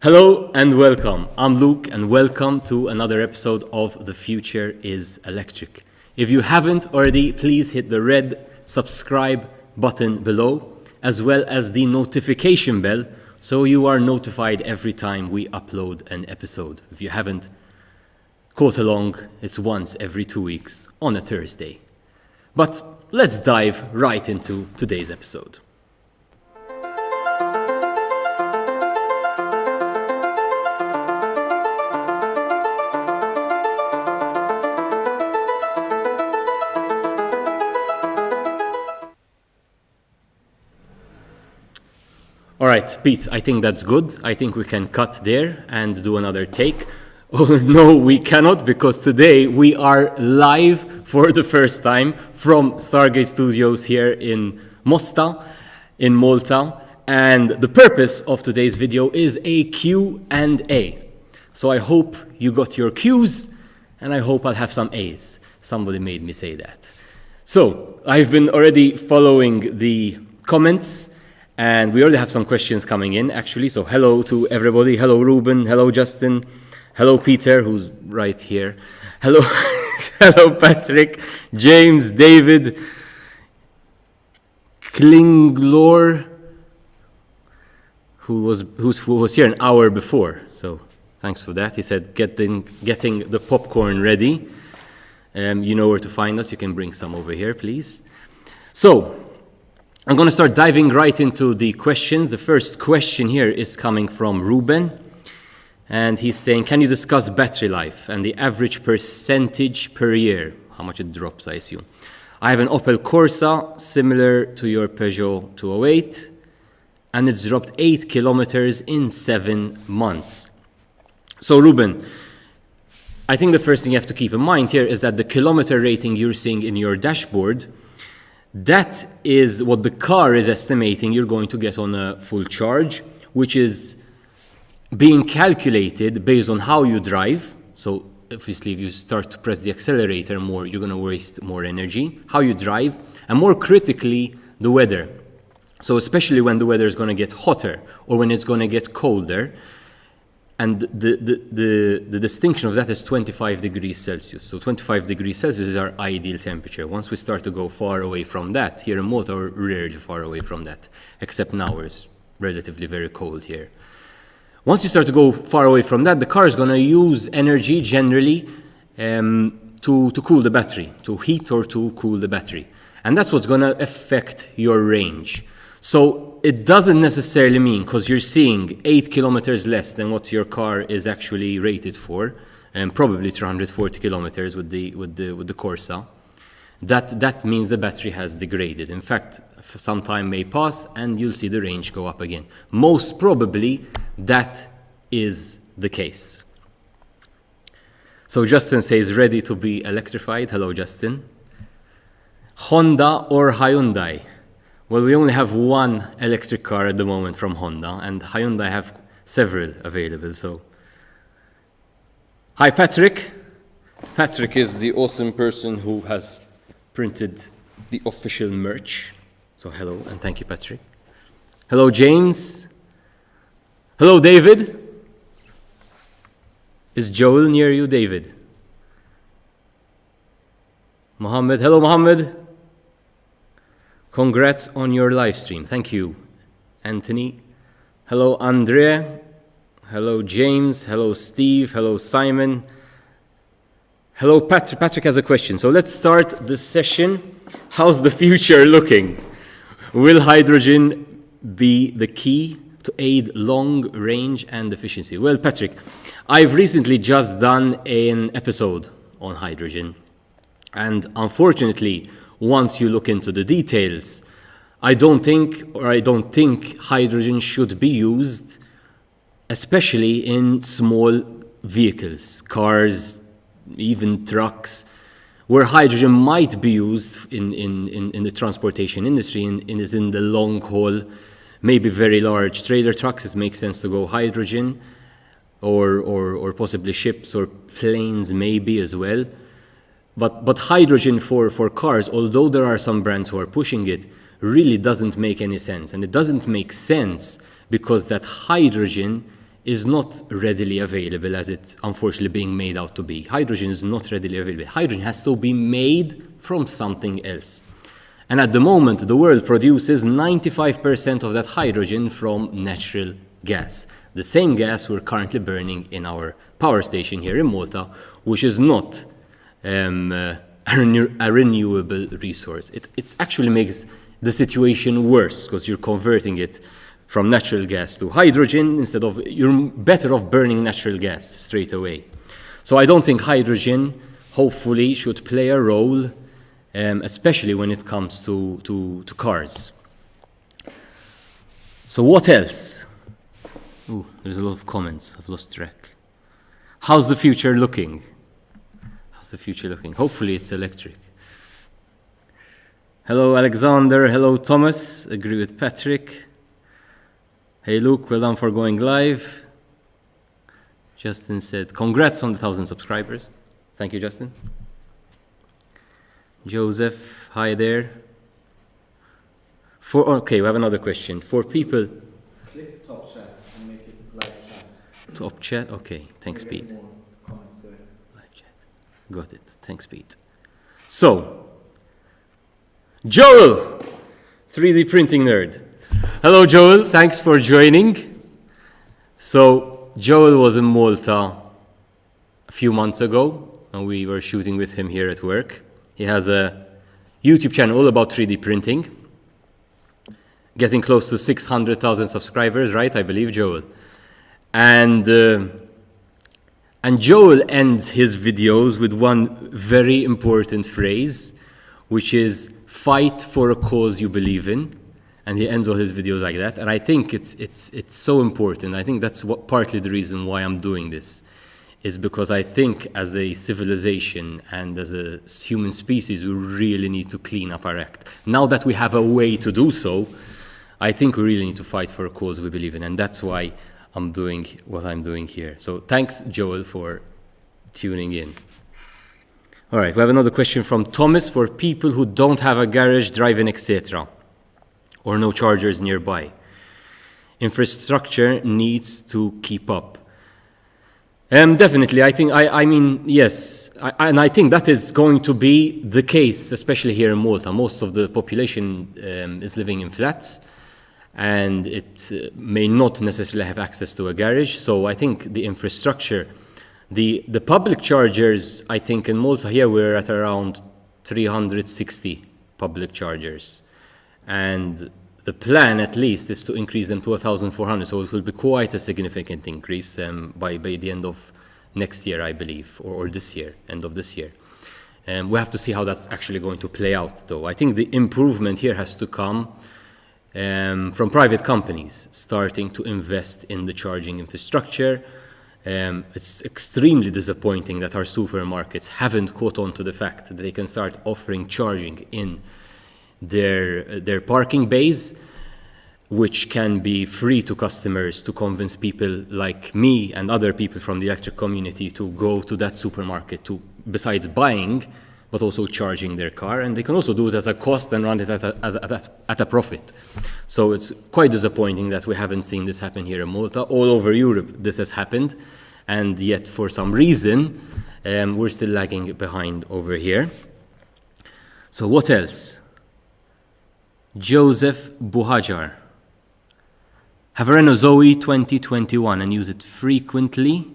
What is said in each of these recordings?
Hello and welcome. I'm Luke and welcome to another episode of The Future is Electric. If you haven't already, please hit the red subscribe button below, as well as the notification bell, so you are notified every time we upload an episode. If you haven't caught along, it's once every 2 weeks on a Thursday. But let's dive right into today's episode. All right, Pete, I think that's good. I think we can cut there and do another take. Oh, no, we cannot, because today we are live for the first time from Stargate Studios here in Mosta, in Malta. And the purpose of today's video is a Q&A. So I hope you got your Qs, and I hope I'll have some As. Somebody made me say that. So I've been already following the comments, and we already have some questions coming in, actually. So hello to everybody. Hello, Ruben. Hello, Justin. Hello, Peter, who's right here. Hello, hello, Patrick, James, David, Klinglor, who was here an hour before. So thanks for that. He said getting the popcorn ready. You know where to find us. You can bring some over here, please. So I'm going to start diving right into the questions. The first question here is coming from Ruben, and he's saying, can you discuss battery life and the average percentage per year? How much it drops, I assume. I have an Opel Corsa, similar to your Peugeot 208, and it's dropped 8 kilometers in 7 months. So Ruben, I think the first thing you have to keep in mind here is that the kilometer rating you're seeing in your dashboard, that is what the car is estimating you're going to get on a full charge, which is being calculated based on how you drive. So obviously if you start to press the accelerator more, you're going to waste more energy, how you drive, and more critically, the weather. So especially when the weather is going to get hotter or when it's going to get colder. And the distinction of that is 25 degrees Celsius. So 25 degrees Celsius is our ideal temperature. Once we start to go far away from that, here in Malta, we're rarely far away from that, except now where it's relatively very cold here. Once you start to go far away from that, the car is going to use energy generally to cool the battery, to heat or to cool the battery. And that's what's going to affect your range. So it doesn't necessarily mean, because you're seeing 8 kilometers less than what your car is actually rated for, and probably 340 kilometers with the Corsa, that means the battery has degraded. In fact, some time may pass and you'll see the range go up again. Most probably that is the case. So Justin says, ready to be electrified. Hello, Justin. Honda or Hyundai? Well, we only have one electric car at the moment from Honda, and Hyundai have several available. So, hi, Patrick. Patrick is the awesome person who has printed the official merch. So hello, and thank you, Patrick. Hello, James. Hello, David. Is Joel near you, David? Mohammed. Hello, Mohammed. Congrats on your live stream. Thank you, Anthony. Hello, Andrea. Hello, James. Hello, Steve. Hello, Simon. Hello, Patrick. Patrick has a question. So let's start this session. How's the future looking? Will hydrogen be the key to aid long range and efficiency? Well, Patrick, I've recently just done an episode on hydrogen. And unfortunately, once you look into the details, I don't think hydrogen should be used, especially in small vehicles, cars, even trucks, where hydrogen might be used in the transportation industry and is in the long haul, maybe very large trailer trucks. It makes sense to go hydrogen, or possibly ships or planes maybe as well. But hydrogen for cars, although there are some brands who are pushing it, really doesn't make any sense. And it doesn't make sense because that hydrogen is not readily available as it's unfortunately being made out to be. Hydrogen is not readily available. Hydrogen has to be made from something else. And at the moment, the world produces 95% of that hydrogen from natural gas. The same gas we're currently burning in our power station here in Malta, which is not a renewable resource. It actually makes the situation worse because you're converting it from natural gas to hydrogen instead of, you're better off burning natural gas straight away. So I don't think hydrogen, hopefully, should play a role, especially when it comes to cars. So what else? Ooh, there's a lot of comments. I've lost track. How's the future looking? How's the future looking? Hopefully it's electric. Hello, Alexander. Hello, Thomas. Agree with Patrick. Hey, Luke. Well done for going live. Justin said, congrats on the 1,000 subscribers. Thank you, Justin. Joseph, hi there. Okay, we have another question. For people... Click top chat and make it live chat. Top chat? Okay, thanks, Pete. More comments there. Live chat. Got it. Thanks, Pete. So, Joel, 3D printing nerd. Hello, Joel. Thanks for joining. So, Joel was in Malta a few months ago, and we were shooting with him here at work. He has a YouTube channel all about 3D printing, getting close to 600,000 subscribers, right? I believe, Joel. And Joel ends his videos with one very important phrase, which is fight for a cause you believe in. And he ends all his videos like that. And I think it's so important. I think that's partly the reason why I'm doing this, is because I think as a civilization and as a human species, we really need to clean up our act. Now that we have a way to do so, I think we really need to fight for a cause we believe in. And that's why I'm doing what I'm doing here. So thanks, Joel, for tuning in. All right, we have another question from Thomas. For people who don't have a garage, drive-in, etc., or no chargers nearby, infrastructure needs to keep up. Definitely, I mean, yes. And I think that is going to be the case, especially here in Malta. Most of the population is living in flats, and it may not necessarily have access to a garage. So I think the infrastructure, the public chargers, I think in Malta here we're at around 360 public chargers. And the plan, at least, is to increase them to 1,400. So it will be quite a significant increase by the end of next year, I believe, or this year, end of this year. We have to see how that's actually going to play out, though. I think the improvement here has to come from private companies starting to invest in the charging infrastructure. It's extremely disappointing that our supermarkets haven't caught on to the fact that they can start offering charging in their parking bays, which can be free to customers, to convince people like me and other people from the electric community to go to that supermarket to, besides buying, but also charging their car. And they can also do it as a cost and run it at a profit. So it's quite disappointing that we haven't seen this happen here in Malta. All over Europe this has happened, and yet for some reason we're still lagging behind over here. So what else? Joseph Buhajar. Have a Renault Zoe 2021 and use it frequently.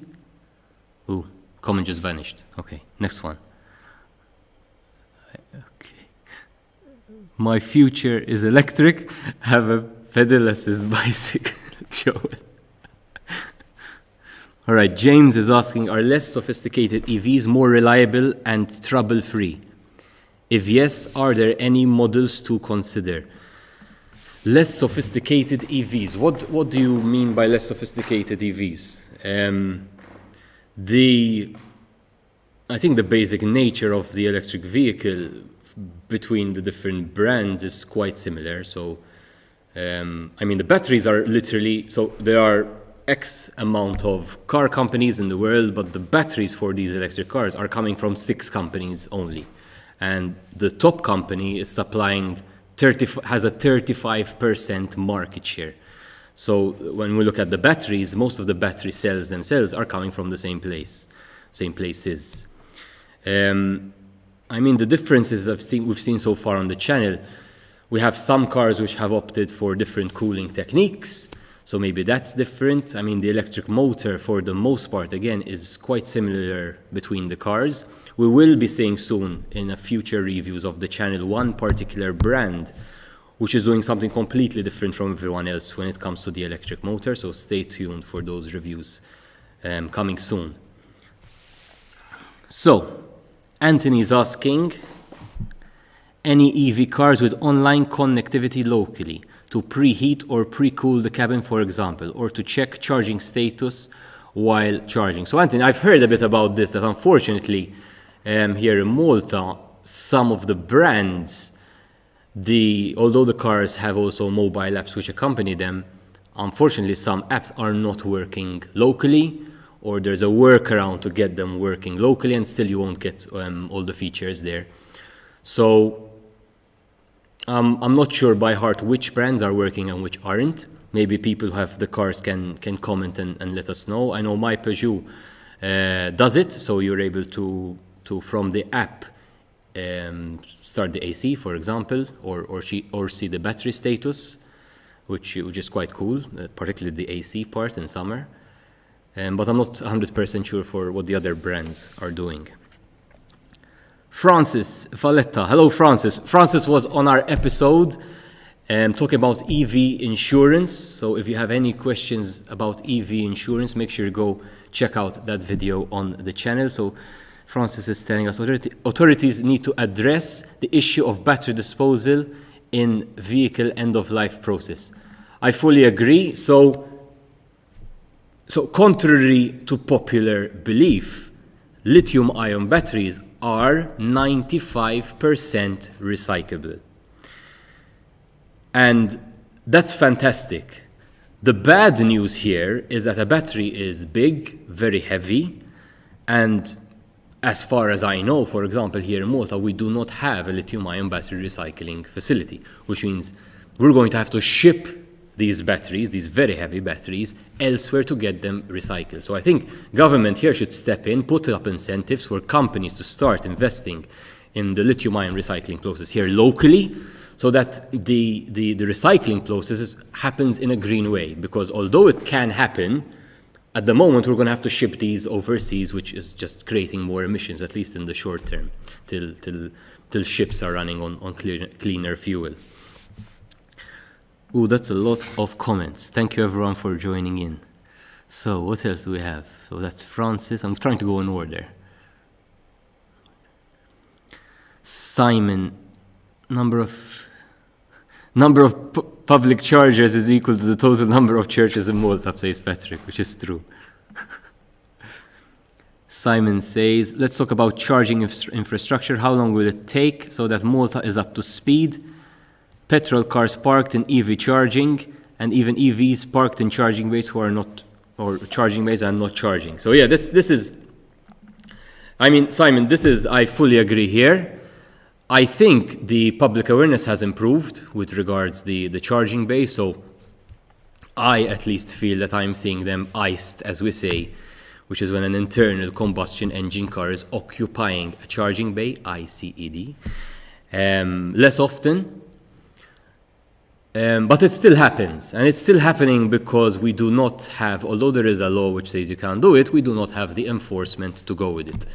Ooh, comment just vanished. Okay, next one. Okay. My future is electric. Have a pedal assist bicycle. Joel. All right, James is asking, are less sophisticated EVs more reliable and trouble-free? If yes, are there any models to consider? Less sophisticated EVs. What do you mean by less sophisticated EVs? I think the basic nature of the electric vehicle between the different brands is quite similar. So, the batteries are literally, so there are X amount of car companies in the world, but the batteries for these electric cars are coming from 6 companies only. And the top company is supplying has a 35% market share. So when we look at the batteries, most of the battery cells themselves are coming from the same places. The differences we've seen so far on the channel, we have some cars which have opted for different cooling techniques. So maybe that's different. The electric motor, for the most part, again, is quite similar between the cars. We will be seeing soon in a future reviews of the channel one particular brand, which is doing something completely different from everyone else when it comes to the electric motor. So stay tuned for those reviews coming soon. So, Anthony is asking, any EV cars with online connectivity locally to preheat or pre-cool the cabin, for example, or to check charging status while charging. So Anthony, I've heard a bit about this, that unfortunately here in Malta, some of the brands, although the cars have also mobile apps which accompany them, unfortunately some apps are not working locally, or there's a workaround to get them working locally, and still you won't get all the features there. So I'm not sure by heart which brands are working and which aren't. Maybe people who have the cars can comment and let us know. I know my Peugeot does it, so you're able to from the app start the AC, for example, or see the battery status, which is quite cool, particularly the AC part in summer. But I'm not 100% sure for what the other brands are doing. Francis Valletta. Hello, Francis. Francis was on our episode talking about EV insurance. So if you have any questions about EV insurance, make sure you go check out that video on the channel. So Francis is telling us authorities need to address the issue of battery disposal in vehicle end-of-life process. I fully agree. So contrary to popular belief, lithium-ion batteries are 95% recyclable. And that's fantastic. The bad news here is that a battery is big, very heavy, and as far as I know, for example, here in Malta, we do not have a lithium-ion battery recycling facility, which means we're going to have to ship these batteries, these very heavy batteries, elsewhere to get them recycled. So I think government here should step in, put up incentives for companies to start investing in the lithium-ion recycling process here locally, so that the recycling process happens in a green way. Because although it can happen, at the moment we're going to have to ship these overseas, which is just creating more emissions, at least in the short term, till ships are running on cleaner fuel. Ooh, that's a lot of comments. Thank you everyone for joining in. So what else do we have? So that's Francis. I'm trying to go in order. Simon, number of public chargers is equal to the total number of churches in Malta, says Patrick, which is true. Simon says, let's talk about charging infrastructure. How long will it take so that Malta is up to speed? Petrol cars parked in EV charging, and even EVs parked in charging bays who are not, or charging bays and not charging. So yeah, this is, Simon, I fully agree here. I think the public awareness has improved with regards the charging bay. So I at least feel that I'm seeing them iced, as we say, which is when an internal combustion engine car is occupying a charging bay, ICED, less often. But it still happens, and it's still happening because we do not have, although there is a law which says you can't do it, we do not have the enforcement to go with it.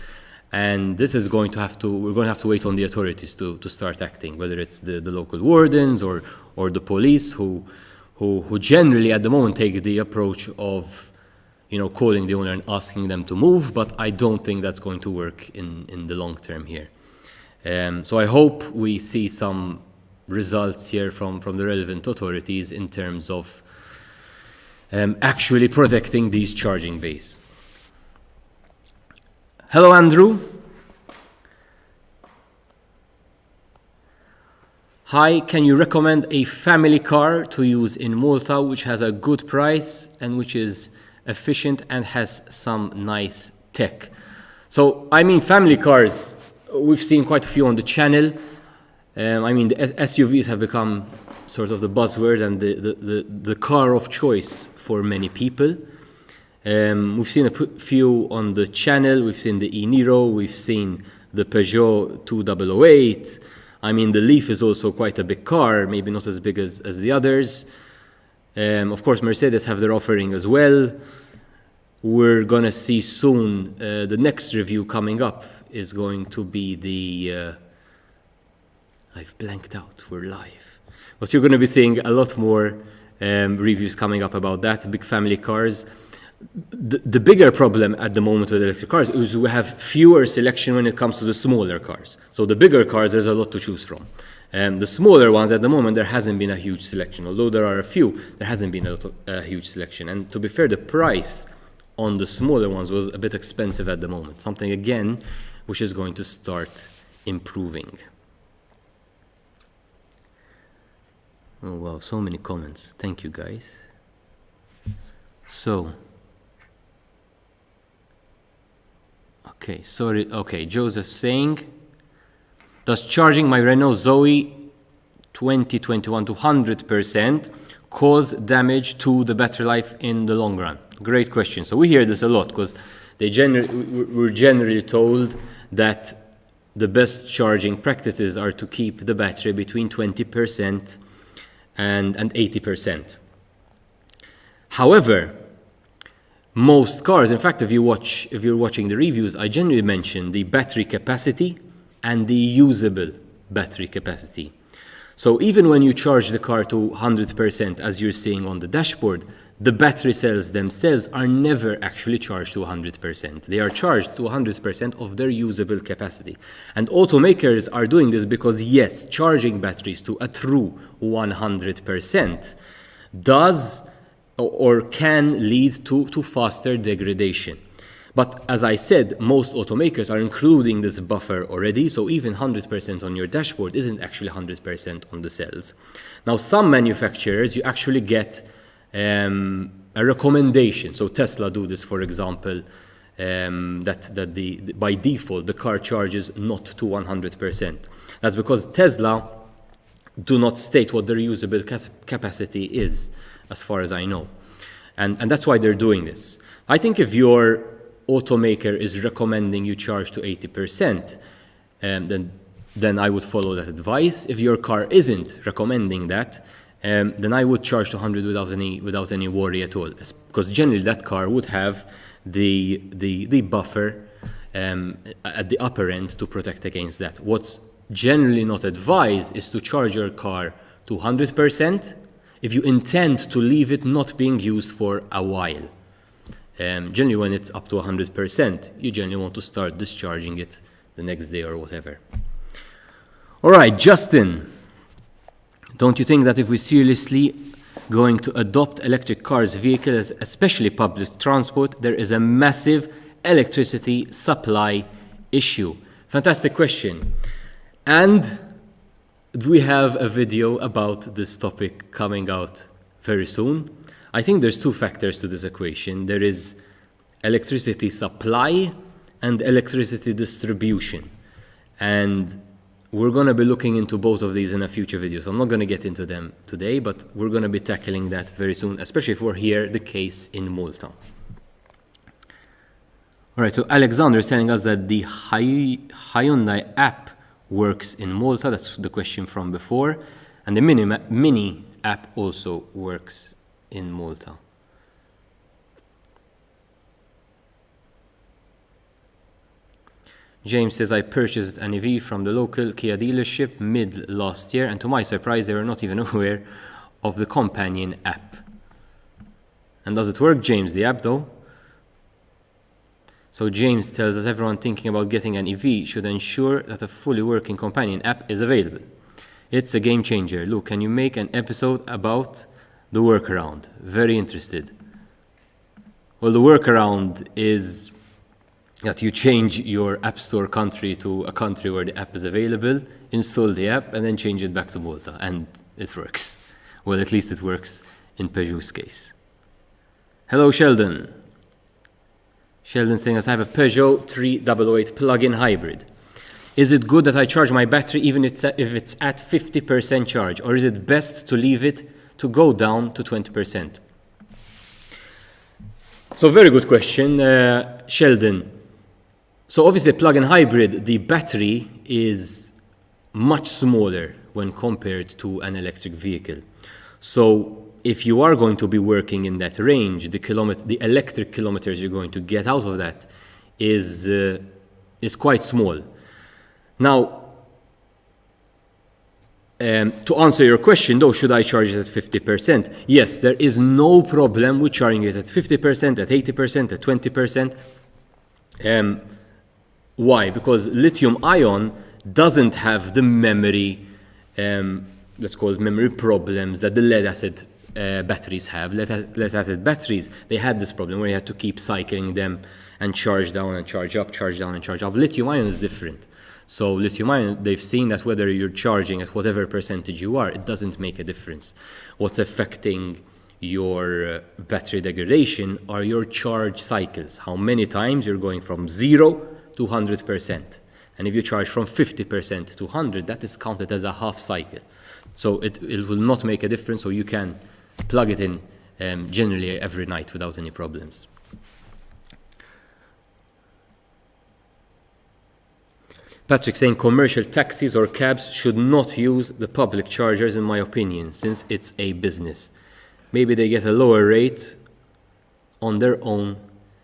And this is we're going to have to wait on the authorities to start acting, whether it's the local wardens or the police who generally at the moment take the approach of, calling the owner and asking them to move, but I don't think that's going to work in the long term here. So I hope we see some results here from the relevant authorities in terms of actually protecting these charging bays. Hello, Andrew. Hi, can you recommend a family car to use in Malta which has a good price and which is efficient and has some nice tech? So, family cars, we've seen quite a few on the channel. The SUVs have become sort of the buzzword and the car of choice for many people. We've seen a few on the channel. We've seen the e-Niro, we've seen the Peugeot 2008. The Leaf is also quite a big car, maybe not as big as the others. Of course, Mercedes have their offering as well. We're going to see soon, the next review coming up is going to be the... I've blanked out, we're live. But you're going to be seeing a lot more reviews coming up about that, big family cars. The bigger problem at the moment with electric cars is we have fewer selection when it comes to the smaller cars. So the bigger cars, there's a lot to choose from. The smaller ones, at the moment, there hasn't been a huge selection. Although there are a few, there hasn't been a huge selection. And to be fair, the price on the smaller ones was a bit expensive at the moment. Something, again, which is going to start improving. Oh, wow, so many comments. Thank you, guys. So... Okay, Joseph saying, does charging my Renault Zoe 2021 to 100% cause damage to the battery life in the long run? Great question. So we hear this a lot because we're generally told that the best charging practices are to keep the battery between 20% and 80%. However, most cars, in fact, if you're watching the reviews, I generally mention the battery capacity and the usable battery capacity. So even when you charge the car to 100%, as you're seeing on the dashboard, the battery cells themselves are never actually charged to 100%. They are charged to 100% of their usable capacity. And automakers are doing this because, yes, charging batteries to a true 100% does or can lead to faster degradation. But as I said, most automakers are including this buffer already, so even 100% on your dashboard isn't actually 100% on the cells. Now, some manufacturers, you actually get a recommendation. So Tesla do this, for example, that by default, the car charges not to 100%. That's because Tesla do not state what their usable capacity is, as far as I know. And that's why they're doing this. I think if your automaker is recommending you charge to 80%, then I would follow that advice. If your car isn't recommending that, then I would charge to 100 without any worry at all. Because generally that car would have the buffer at the upper end to protect against that. What's generally not advised is to charge your car to 100% if you intend to leave it not being used for a while. Generally when it's up to 100%, you generally want to start discharging it the next day or whatever. All right, Justin, don't you think that if we seriously going to adopt electric cars, vehicles, especially public transport, there is a massive electricity supply issue? Fantastic question. And we have a video about this topic coming out very soon. I think there's two factors to this equation. There is electricity supply and electricity distribution. And we're going to be looking into both of these in a future video. So I'm not going to get into them today, but we're going to be tackling that very soon, especially if we're here, the case in Malta. All right, so Alexander is telling us that the Hyundai app works in Malta. That's the question from before. And the Mini app also works in Malta. James says, I purchased an EV from the local Kia dealership mid last year, and to my surprise, they were not even aware of the companion app. And does it work, James, the app though? So James tells us everyone thinking about getting an EV should ensure that a fully working companion app is available. It's a game changer. Luke, can you make an episode about the workaround? Very interested. Well, the workaround is that you change your App Store country to a country where the app is available, install the app, and then change it back to Malta, and it works. Well, at least it works in Peugeot's case. Hello, Sheldon. Sheldon's saying, I have a Peugeot 3008 plug-in hybrid. Is it good that I charge my battery even if it's at 50% charge, or is it best to leave it to go down to 20%? So very good question, Sheldon. So obviously plug-in hybrid, the battery is much smaller when compared to an electric vehicle. So if you are going to be working in that range, the electric kilometers you're going to get out of that is quite small. Now, to answer your question though, should I charge it at 50%? Yes, there is no problem with charging it at 50%, at 80%, at 20%. Why? Because lithium ion doesn't have the memory, let's call it memory problems that the lead acid batteries have. Lead acid batteries, they had this problem where you had to keep cycling them and charge down and charge up, charge down and charge up. Lithium ion is different. So lithium ion, they've seen that whether you're charging at whatever percentage you are, it doesn't make a difference. What's affecting your battery degradation are your charge cycles. How many times you're going from 0 to 100%. And if you charge from 50% to 100, that is counted as a half cycle. So it will not make a difference, so you can plug it in generally every night without any problems. Patrick saying commercial taxis or cabs should not use the public chargers in my opinion, since it's a business. Maybe they get a lower rate on their own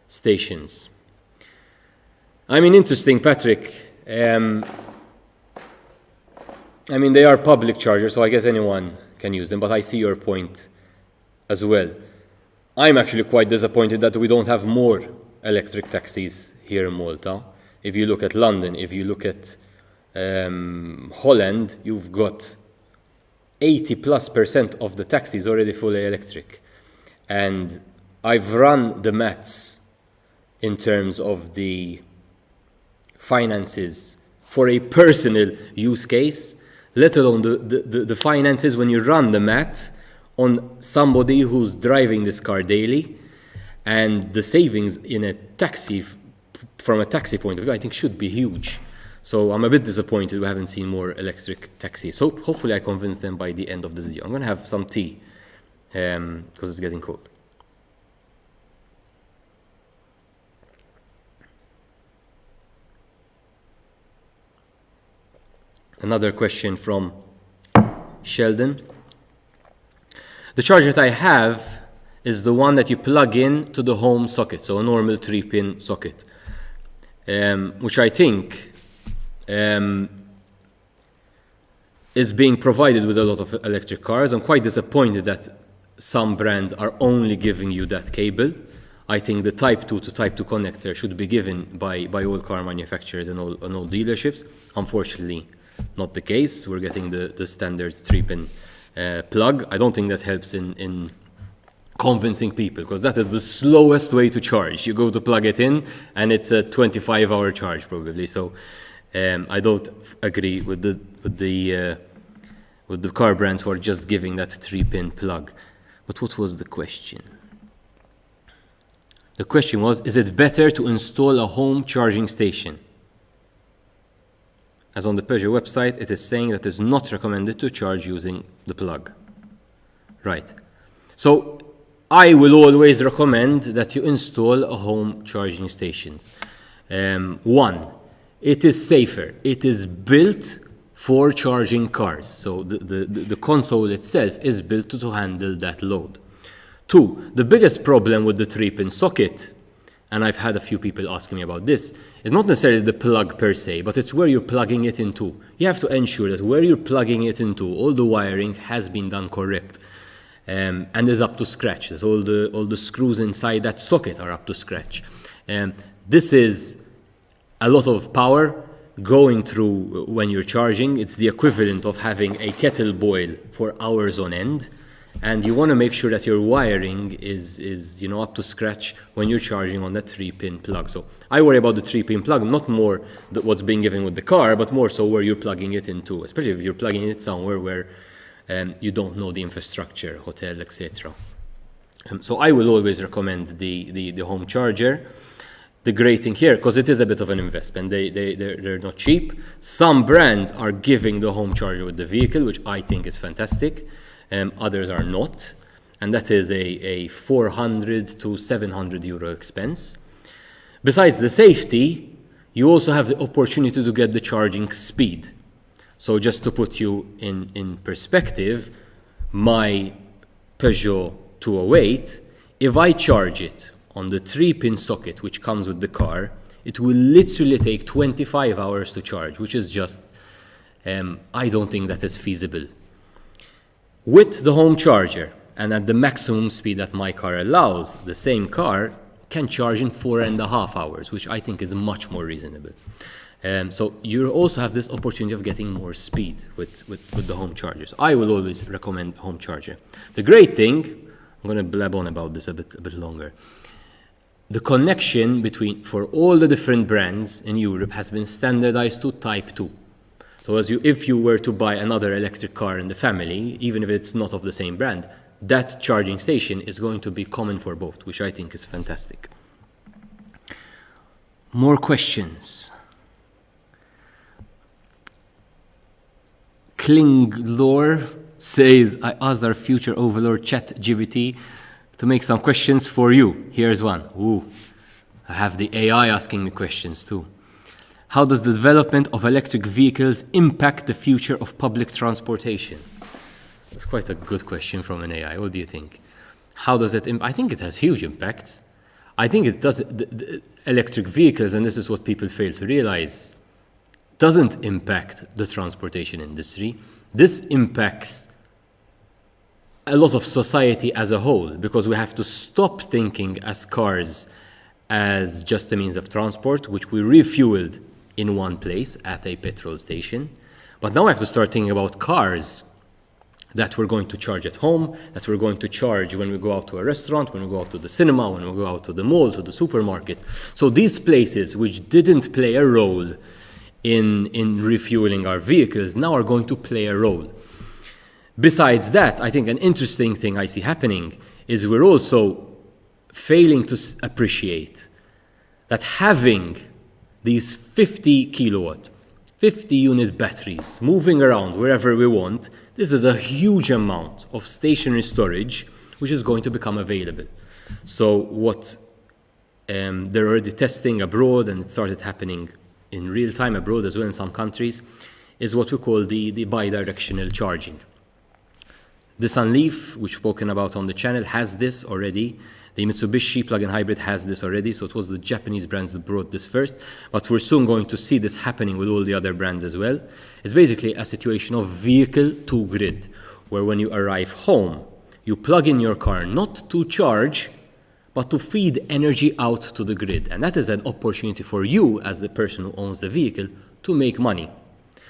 stations. I mean, interesting, Patrick. I mean, they are public chargers, so I guess anyone can use them, but I see your point as well. I'm actually quite disappointed that we don't have more electric taxis here in Malta. If you look at London, if you look at Holland, you've got 80+% of the taxis already fully electric. And I've run the maths in terms of the finances for a personal use case, let alone the finances when you run the math on somebody who's driving this car daily, and the savings in a taxi, from a taxi point of view, I think should be huge. So I'm a bit disappointed we haven't seen more electric taxis. So hopefully I convince them by the end of this video. I'm going to have some tea because it's getting cold. Another question from Sheldon. The charger that I have is the one that you plug in to the home socket, so a normal 3-pin socket, which I think is being provided with a lot of electric cars. I'm quite disappointed that some brands are only giving you that cable. I think the Type 2 to Type 2 connector should be given by all car manufacturers and all dealerships. Unfortunately, not the case. We're getting the standard 3-pin plug. I don't think that helps in convincing people, because that is the slowest way to charge. You go to plug it in and it's a 25-hour charge probably. So I don't agree with the car brands who are just giving that 3-pin plug. But what was the question? The question was, is it better to install a home charging station? As on the Peugeot website, it is saying that it is not recommended to charge using the plug. Right. So I will always recommend that you install a home charging stations. One, it is safer. It is built for charging cars. So the console itself is built to handle that load. 2, the biggest problem with the 3-pin socket, and I've had a few people asking me about this, is not necessarily the plug per se, but it's where you're plugging it into. You have to ensure that where you're plugging it into, all the wiring has been done correct and is up to scratch. That all the screws inside that socket are up to scratch. This is a lot of power going through when you're charging. It's the equivalent of having a kettle boil for hours on end. And you want to make sure that your wiring is up to scratch when you're charging on that 3-pin plug. So I worry about the 3-pin plug, not more what's being given with the car, but more so where you're plugging it into, especially if you're plugging it somewhere where you don't know the infrastructure, hotel, etc. So I will always recommend the home charger. The great thing here, because it is a bit of an investment, they're not cheap. Some brands are giving the home charger with the vehicle, which I think is fantastic. Others are not, and that is a 400 to 700 euro expense. Besides the safety, you also have the opportunity to get the charging speed. So just to put you in perspective, my Peugeot 208, if I charge it on the 3-pin socket which comes with the car, it will literally take 25 hours to charge, which is just, I don't think that is feasible. With the home charger and at the maximum speed that my car allows, the same car can charge in 4.5 hours, which I think is much more reasonable. So you also have this opportunity of getting more speed with the home chargers. I will always recommend home charger. The great thing, I'm going to blab on about this a bit longer. The connection for all the different brands in Europe has been standardized to Type 2. So if you were to buy another electric car in the family, even if it's not of the same brand, that charging station is going to be common for both, which I think is fantastic. More questions. Klinglore says, I asked our future overlord ChatGPT to make some questions for you. Here's one. Ooh, I have the AI asking me questions too. How does the development of electric vehicles impact the future of public transportation? That's quite a good question from an AI. What do you think? How does it I think it has huge impacts. I think it does. The electric vehicles, and this is what people fail to realize, doesn't impact the transportation industry. This impacts a lot of society as a whole, because we have to stop thinking as cars as just a means of transport, which we refueled in one place at a petrol station. But now we have to start thinking about cars that we're going to charge at home, that we're going to charge when we go out to a restaurant, when we go out to the cinema, when we go out to the mall, to the supermarket. So these places which didn't play a role in refueling our vehicles now are going to play a role. Besides that, I think an interesting thing I see happening is we're also failing to appreciate that having these 50 kilowatt, 50 unit batteries moving around wherever we want, this is a huge amount of stationary storage which is going to become available. So what they're already testing abroad, and it started happening in real time abroad as well in some countries, is what we call the bidirectional charging. The Sunleaf, which we've spoken about on the channel, has this already. The Mitsubishi plug-in hybrid has this already, so it was the Japanese brands that brought this first, but we're soon going to see this happening with all the other brands as well. It's basically a situation of vehicle to grid, where when you arrive home, you plug in your car not to charge, but to feed energy out to the grid. And that is an opportunity for you, as the person who owns the vehicle, to make money.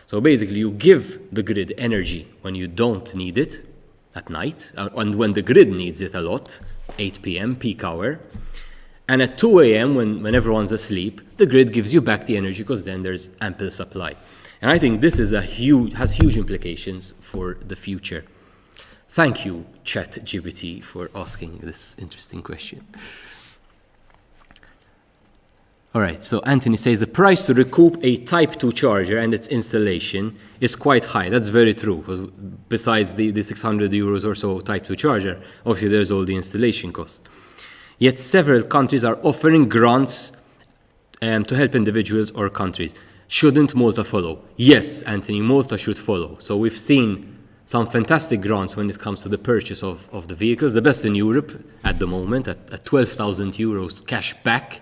So basically, you give the grid energy when you don't need it at night, and when the grid needs it a lot, 8 p.m., peak hour. And at 2 a.m., when everyone's asleep, the grid gives you back the energy because then there's ample supply. And I think this is has huge implications for the future. Thank you, ChatGPT, for asking this interesting question. All right, so Anthony says the price to recoup a Type 2 charger and its installation is quite high. That's very true, because besides the 600 euros or so Type 2 charger, obviously there's all the installation cost. Yet several countries are offering grants to help individuals or countries. Shouldn't Malta follow? Yes, Anthony, Malta should follow. So we've seen some fantastic grants when it comes to the purchase of the vehicles, the best in Europe at the moment, at 12,000 euros cash back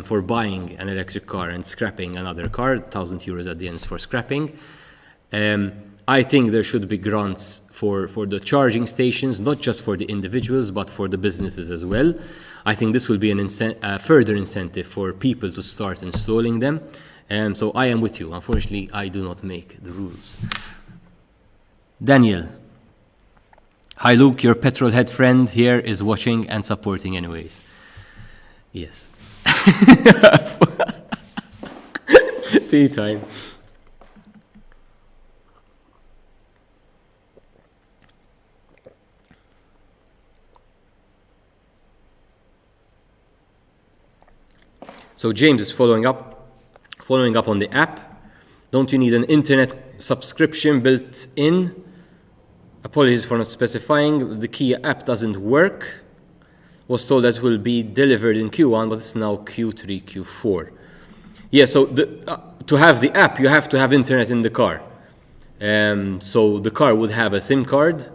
for buying an electric car and scrapping another car, 1,000 euros at the end is for scrapping. I think there should be grants for the charging stations, not just for the individuals, but for the businesses as well. I think this will be a further incentive for people to start installing them. So I am with you. Unfortunately, I do not make the rules. Daniel. Hi, Luke. Your petrol head friend here is watching and supporting anyways. Yes. Tea time. So James is following up on the app. Don't you need an internet subscription built in? Apologies for not specifying. The Kia app doesn't work. Was told that will be delivered in Q1, but it's now Q3, Q4. Yeah, so to have the app, you have to have internet in the car. So the car would have a SIM card.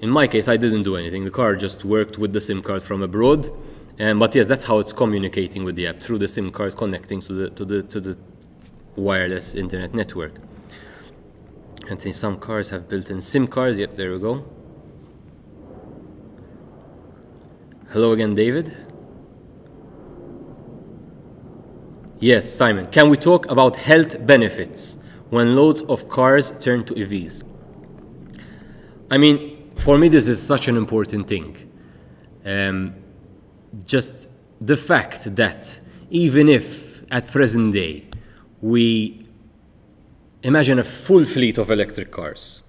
In my case, I didn't do anything. The car just worked with the SIM card from abroad. But yes, that's how it's communicating with the app, through the SIM card connecting to the wireless internet network. I think some cars have built-in SIM cards. Yep, there we go. Hello again, David. Yes, Simon. Can we talk about health benefits when loads of cars turn to EVs? I mean, for me, this is such an important thing. Just the fact that even if at present day we imagine a full fleet of electric cars,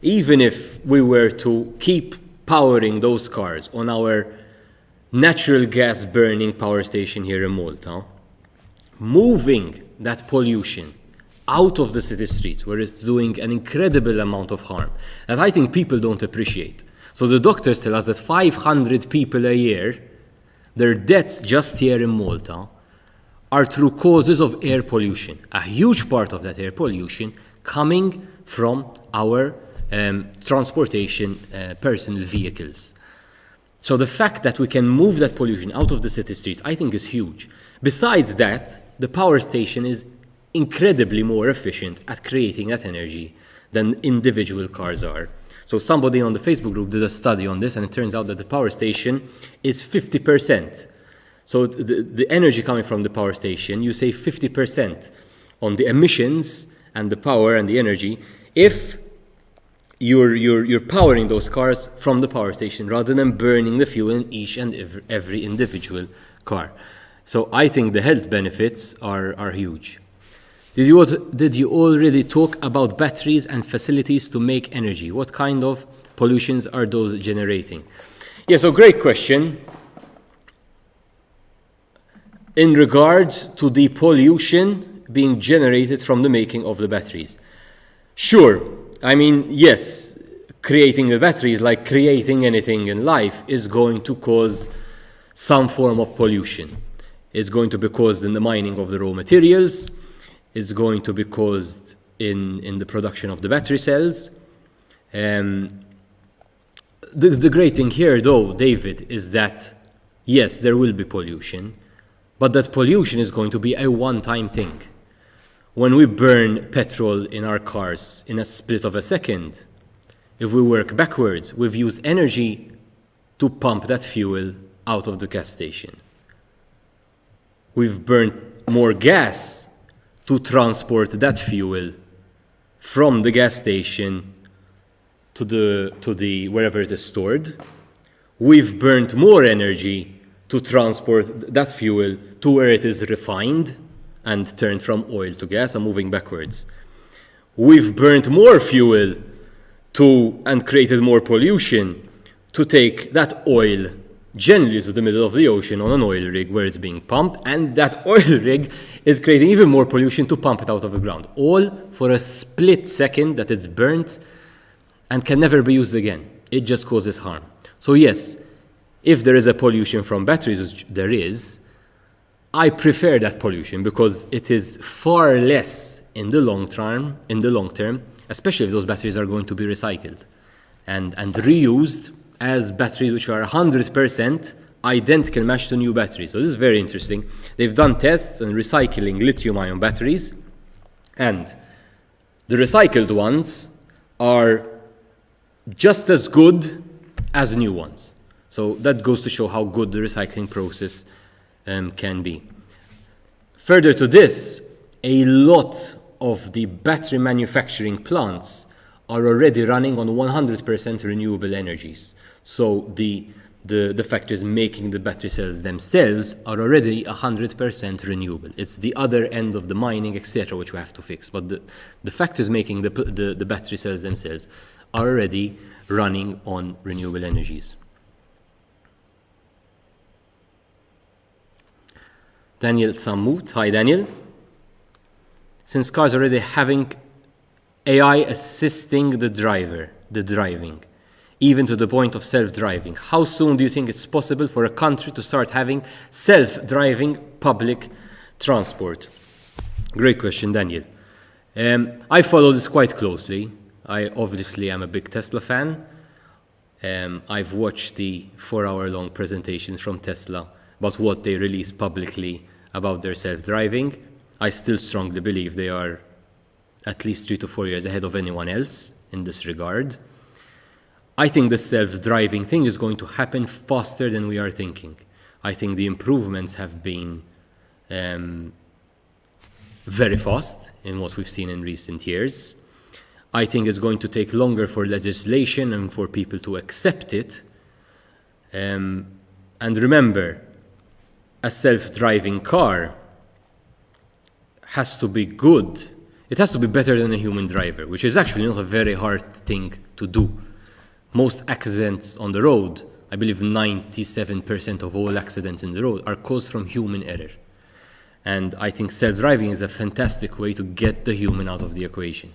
even if we were to keep powering those cars on our natural gas burning power station here in Malta, moving that pollution out of the city streets where it's doing an incredible amount of harm that I think people don't appreciate. So the doctors tell us that 500 people a year, their deaths just here in Malta are through causes of air pollution. A huge part of that air pollution coming from our transportation personal vehicles. So the fact that we can move that pollution out of the city streets, I think is huge. Besides that, the power station is incredibly more efficient at creating that energy than individual cars are. So somebody on the Facebook group did a study on this, and it turns out that the power station is 50%. So the energy coming from the power station, you save 50% on the emissions and the power and the energy if you're powering those cars from the power station rather than burning the fuel in each and every individual car. So I think the health benefits are huge. Did you already talk about batteries and facilities to make energy? What kind of pollutions are those generating? Yeah, so great question. In regards to the pollution being generated from the making of the batteries. Sure, I mean, yes, creating the batteries, like creating anything in life, is going to cause some form of pollution. It's going to be caused in the mining of the raw materials. It's going to be caused in the production of the battery cells. The great thing here, though, David, is that, yes, there will be pollution, but that pollution is going to be a one-time thing. When we burn petrol in our cars in a split of a second, if we work backwards, we've used energy to pump that fuel out of the gas station. We've burnt more gas to transport that fuel from the gas station to the wherever it is stored. We've burnt more energy to transport that fuel to where it is refined and turned from oil to gas. I'm moving backwards. We've burnt more fuel and created more pollution to take that oil generally to the middle of the ocean on an oil rig where it's being pumped, and that oil rig is creating even more pollution to pump it out of the ground, all for a split second that it's burnt and can never be used again. It just causes harm. So yes, if there is a pollution from batteries, which there is, I prefer that pollution because it is far less in the long term, especially if those batteries are going to be recycled and reused as batteries which are 100% identical match to new batteries. So this is very interesting. They've done tests on recycling lithium-ion batteries, and the recycled ones are just as good as new ones. So that goes to show how good the recycling process can be. Further to this, a lot of the battery manufacturing plants are already running on 100% renewable energies. So the factories making the battery cells themselves are already 100% renewable. It's the other end of the mining, etc., which we have to fix. But the factories making the battery cells themselves are already running on renewable energies. Daniel Sammut. Hi, Daniel. Since cars are already having AI assisting the driving, even to the point of self-driving, how soon do you think it's possible for a country to start having self-driving public transport? Great question, Daniel. I follow this quite closely. I obviously am a big Tesla fan. I've watched the 4-hour-long presentations from Tesla about what they release publicly about their self-driving. I still strongly believe they are at least 3 to 4 years ahead of anyone else in this regard. I think the self-driving thing is going to happen faster than we are thinking. I think the improvements have been very fast in what we've seen in recent years. I think it's going to take longer for legislation and for people to accept it. And remember, a self-driving car has to be good. It has to be better than a human driver, which is actually not a very hard thing to do. Most accidents on the road, I believe 97% of all accidents in the road are caused from human error. And I think self-driving is a fantastic way to get the human out of the equation.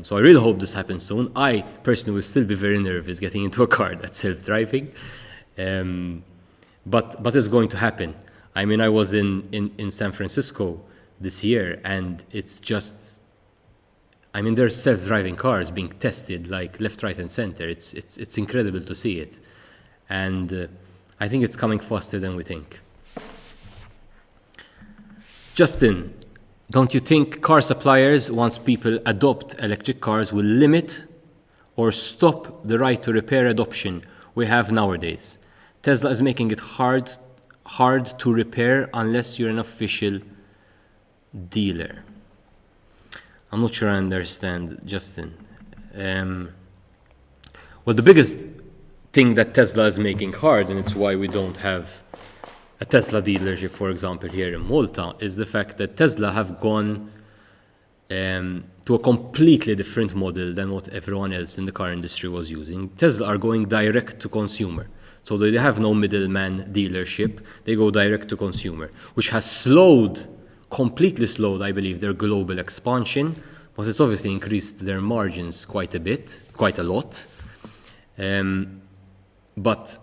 So I really hope this happens soon. I personally will still be very nervous getting into a car that's self-driving. But it's going to happen. I mean, I was in San Francisco this year, and it's just, I mean, there's self-driving cars being tested like left, right, and center. It's incredible to see it. And I think it's coming faster than we think. Justin, don't you think car suppliers, once people adopt electric cars, will limit or stop the right to repair adoption we have nowadays? Tesla is making it hard to repair unless you're an official dealer. I'm not sure I understand, Justin. Well, the biggest thing that Tesla is making hard, and it's why we don't have a Tesla dealership, for example, here in Malta, is the fact that Tesla have gone to a completely different model than what everyone else in the car industry was using. Tesla are going direct to consumer. So they have no middleman dealership. They go direct to consumer, which has completely slowed, I believe, their global expansion, but it's obviously increased their margins quite a lot. But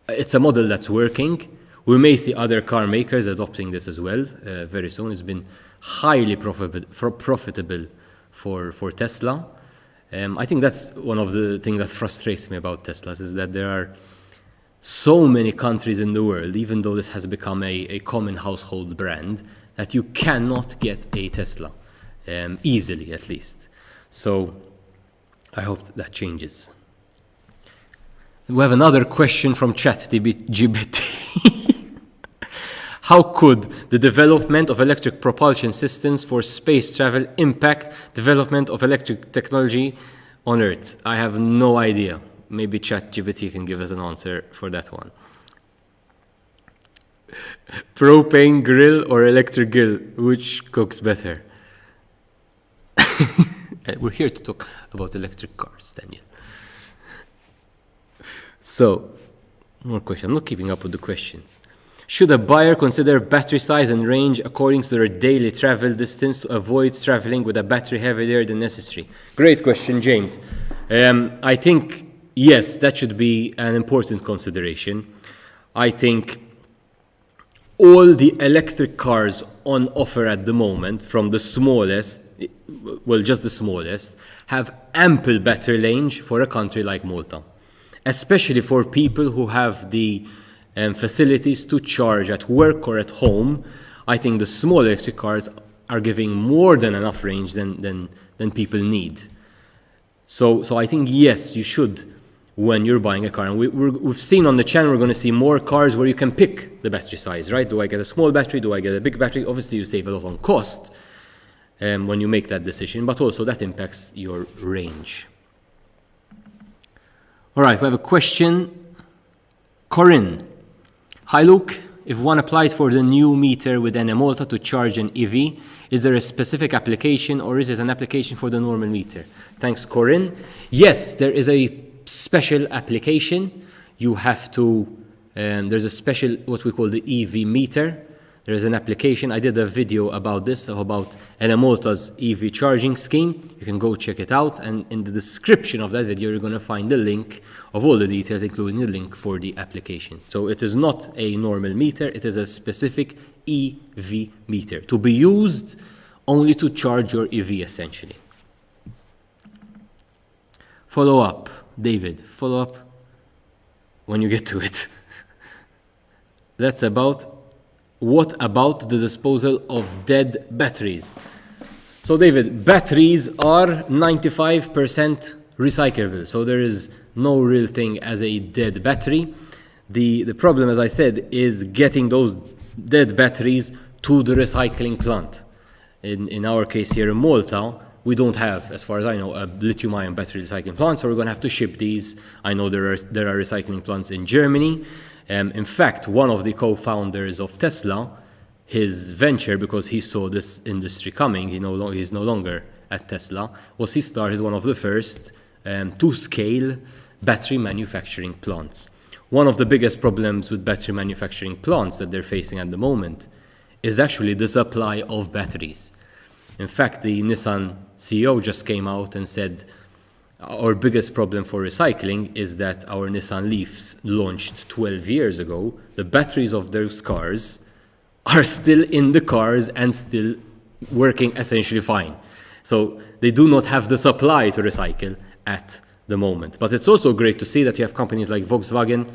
it's a model that's working. We may see other car makers adopting this as well very soon. It's been highly profitable for Tesla. I think that's one of the things that frustrates me about Teslas, is that there are so many countries in the world, even though this has become a common household brand, that you cannot get a Tesla, easily at least. So I hope that changes. We have another question from ChatGPT. How could the development of electric propulsion systems for space travel impact development of electric technology on Earth? I have no idea. Maybe ChatGPT can give us an answer for that one. Propane grill or electric grill, which cooks better? We're here to talk about electric cars, Daniel. So, more questions. I'm not keeping up with the questions. Should a buyer consider battery size and range according to their daily travel distance to avoid traveling with a battery heavier than necessary? Great question, James. I think, yes, that should be an important consideration. I think all the electric cars on offer at the moment, from the smallest, well, just the smallest, have ample battery range for a country like Malta, especially for people who have the facilities to charge at work or at home. I think the small electric cars are giving more than enough range than people need. So I think, yes, you should, when you're buying a car. And we've seen on the channel, we're going to see more cars where you can pick the battery size, right? Do I get a small battery? Do I get a big battery? Obviously, you save a lot on cost when you make that decision, but also that impacts your range. All right, we have a question. Corinne. Hi, Luke. If one applies for the new meter with NM Malta to charge an EV, is there a specific application or is it an application for the normal meter? Thanks, Corinne. Yes, there is a special application. You have to, there's a special, what we call the EV meter. There is an application. I did a video about this, about NM Malta's EV charging scheme. You can go check it out. And in the description of that video, you're going to find the link of all the details, including the link for the application. So it is not a normal meter. It is a specific EV meter to be used only to charge your EV, essentially. Follow up, David. Follow up when you get to it. That's about, what about the disposal of dead batteries? So, David, batteries are 95% recyclable. So there is no real thing as a dead battery. The problem, as I said, is getting those dead batteries to the recycling plant. In our case here in Malta, we don't have, as far as I know, a lithium-ion battery recycling plant, so we're going to have to ship these. I know there are recycling plants in Germany. In fact, one of the co-founders of Tesla, his venture, because he saw this industry coming, he's no longer at Tesla, was he started one of the first to scale battery manufacturing plants. One of the biggest problems with battery manufacturing plants that they're facing at the moment is actually the supply of batteries. In fact, the Nissan CEO just came out and said, our biggest problem for recycling is that our Nissan Leafs launched 12 years ago, the batteries of those cars are still in the cars and still working essentially fine. So they do not have the supply to recycle at the moment. But it's also great to see that you have companies like Volkswagen,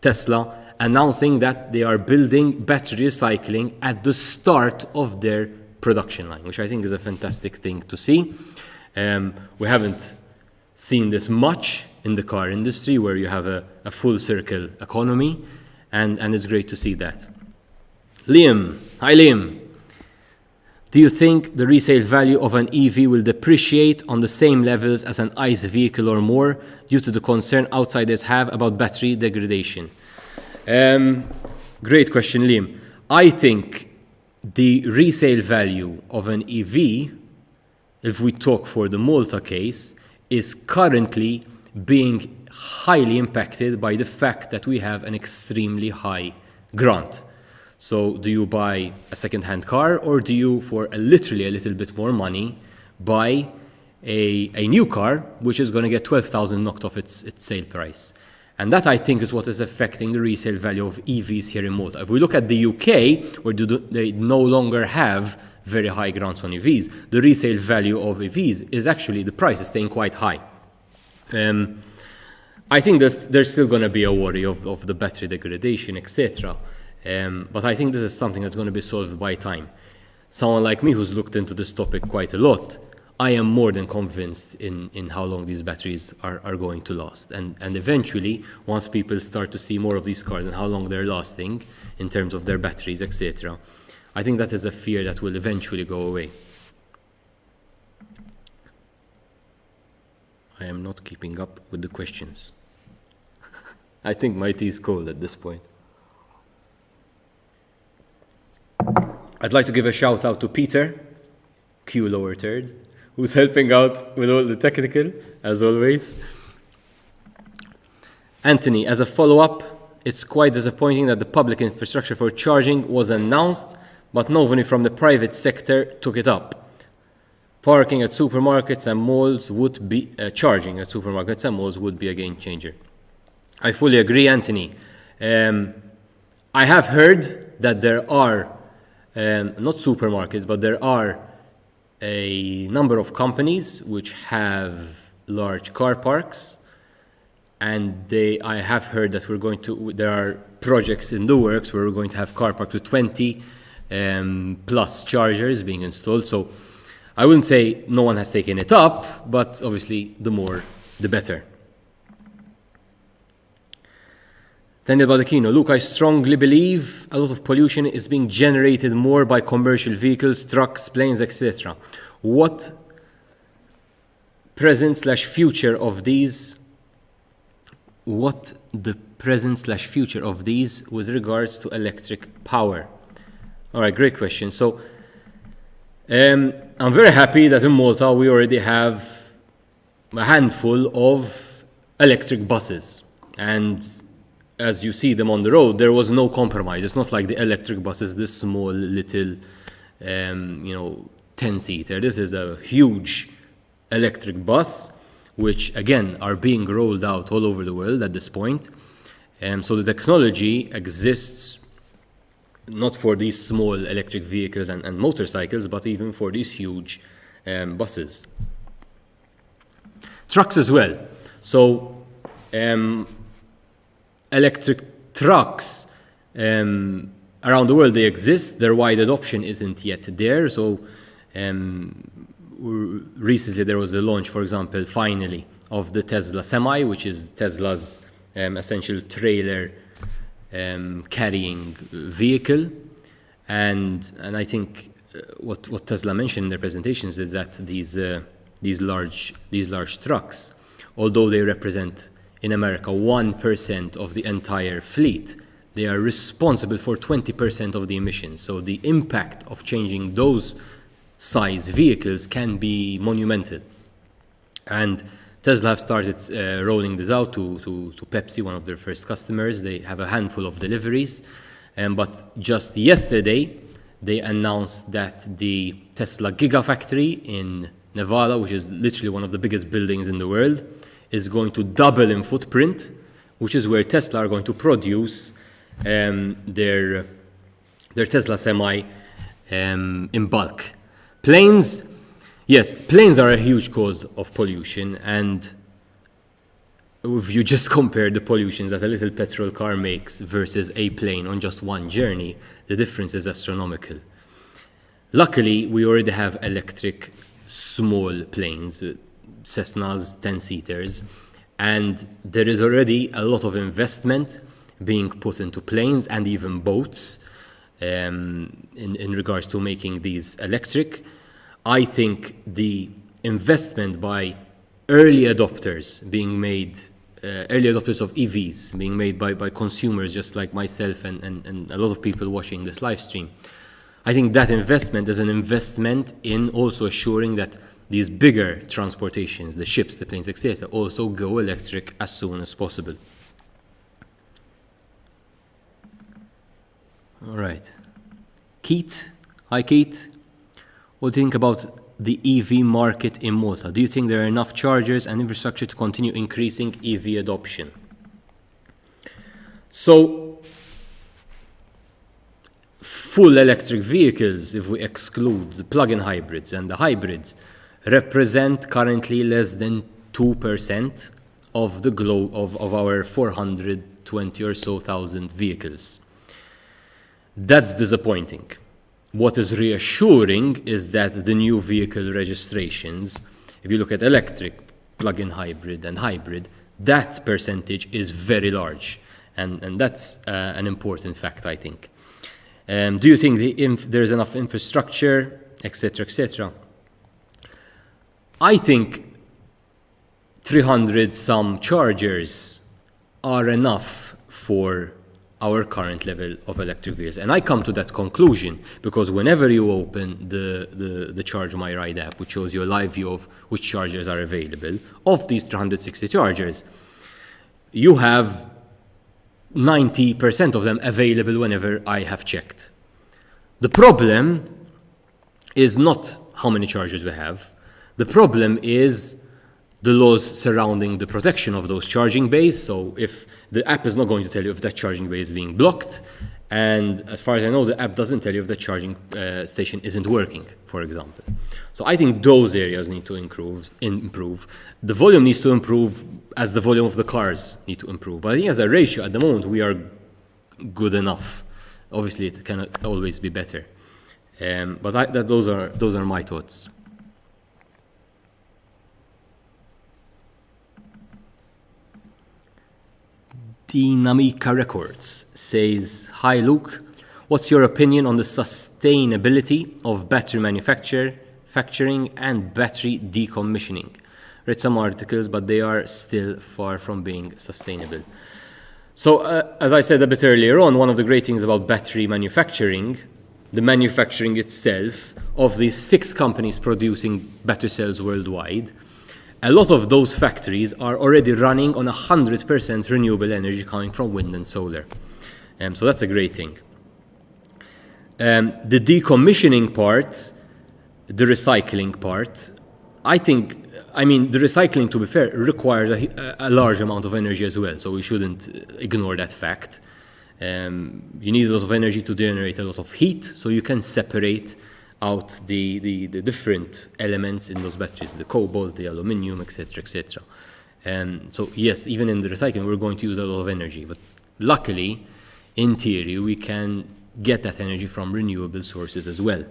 Tesla, announcing that they are building battery recycling at the start of their production line, which I think is a fantastic thing to see. We haven't seen this much in the car industry, where you have a full circle economy, and it's great to see that. Liam. Hi, Liam. Do you think the resale value of an EV will depreciate on the same levels as an ICE vehicle or more due to the concern outsiders have about battery degradation? Great question, Liam. I think the resale value of an EV, if we talk for the Malta case, is currently being highly impacted by the fact that we have an extremely high grant. So do you buy a second-hand car, or do you, for literally a little bit more money, buy a new car, which is going to get 12,000 knocked off its sale price? And that, I think, is what is affecting the resale value of EVs here in Malta. If we look at the UK, where they no longer have very high grants on EVs, the resale value of EVs is actually, the price is staying quite high. I think there's still going to be a worry of the battery degradation, etc. But I think this is something that's going to be solved by time. Someone like me who's looked into this topic quite a lot, I am more than convinced in how long these batteries are going to last. And eventually, once people start to see more of these cars and how long they're lasting in terms of their batteries, etc., I think that is a fear that will eventually go away. I am not keeping up with the questions. I think my tea is cold at this point. I'd like to give a shout out to Peter, Q lower third, who's helping out with all the technical, as always. Anthony, as a follow-up, it's quite disappointing that the public infrastructure for charging was announced, but nobody from the private sector took it up. Parking at supermarkets and malls would be, charging at supermarkets and malls would be a game changer. I fully agree, Anthony. I have heard that there are, not supermarkets, but there are a number of companies which have large car parks, and I have heard that there are projects in the works where we're going to have car parks with 20 plus chargers being installed. So I wouldn't say no one has taken it up, but obviously the more, the better. Daniel Baldacchino, Luke, I strongly believe a lot of pollution is being generated more by commercial vehicles, trucks, planes, etc. What present/future of these? What the present/future of these with regards to electric power? All right, great question. So I'm very happy that in Malta we already have a handful of electric buses, and as you see them on the road, there was no compromise. It's not like the electric buses, this small little, 10-seater. This is a huge electric bus, which again are being rolled out all over the world at this point. So the technology exists not for these small electric vehicles and motorcycles, but even for these huge buses. Trucks as well. So electric trucks around the world, they exist. Their wide adoption isn't yet there. So recently there was a launch, for example, finally, of the Tesla Semi, which is Tesla's essential trailer carrying vehicle. And I think what Tesla mentioned in their presentations is that these large trucks, although they represent in America 1% of the entire fleet, they are responsible for 20% of the emissions. So the impact of changing those size vehicles can be monumental. And Tesla have started rolling this out to Pepsi, one of their first customers. They have a handful of deliveries. But just yesterday, they announced that the Tesla Gigafactory in Nevada, which is literally one of the biggest buildings in the world, is going to double in footprint, which is where Tesla are going to produce their Tesla Semi in bulk. Planes, yes, planes are a huge cause of pollution, and if you just compare the pollutions that a little petrol car makes versus a plane on just one journey, the difference is astronomical. Luckily, we already have electric small planes, Cessna's 10-seaters, and there is already a lot of investment being put into planes and even boats in regards to making these electric. I think the investment by early adopters being made, early adopters of EVs being made by consumers just like myself and a lot of people watching this live stream, I think that investment is an investment in also assuring that these bigger transportations, the ships, the planes, etc., also go electric as soon as possible. All right. Keith, hi Keith. What do you think about the EV market in Malta? Do you think there are enough chargers and infrastructure to continue increasing EV adoption? So, full electric vehicles, if we exclude the plug-in hybrids and the hybrids, represent currently less than 2% of the of our 420 or so thousand vehicles. That's disappointing. What is reassuring is that the new vehicle registrations, if you look at electric, plug-in hybrid and hybrid, that percentage is very large. And that's an important fact, I think. Do you think there's enough infrastructure, etc., etc.? I think 300 some chargers are enough for our current level of electric vehicles. And I come to that conclusion because whenever you open the Charge My Ride app, which shows you a live view of which chargers are available, of these 360 chargers, you have 90% of them available whenever I have checked. The problem is not how many chargers we have. The problem is the laws surrounding the protection of those charging bays. So if the app is not going to tell you if that charging bay is being blocked, And as far as I know, the app doesn't tell you if the charging station isn't working, for example. So I think those areas need to improve. The volume needs to improve as the volume of the cars need to improve. But I think as a ratio at the moment, we are good enough. Obviously, it can always be better. But those are my thoughts. Dinamica Records says, "Hi Luke, what's your opinion on the sustainability of battery manufacturing and battery decommissioning? Read some articles, but they are still far from being sustainable." So, as I said a bit earlier on, one of the great things about battery manufacturing, the manufacturing itself of these 6 companies producing battery cells worldwide, a lot of those factories are already running on 100% renewable energy coming from wind and solar. So that's a great thing. The decommissioning part, the recycling part, the recycling, to be fair, requires a large amount of energy as well, so we shouldn't ignore that fact. You need a lot of energy to generate a lot of heat, so you can separate out the different elements in those batteries, the cobalt, the aluminium, etc., etc. So yes, even in the recycling, we're going to use a lot of energy, but luckily, in theory, we can get that energy from renewable sources as well.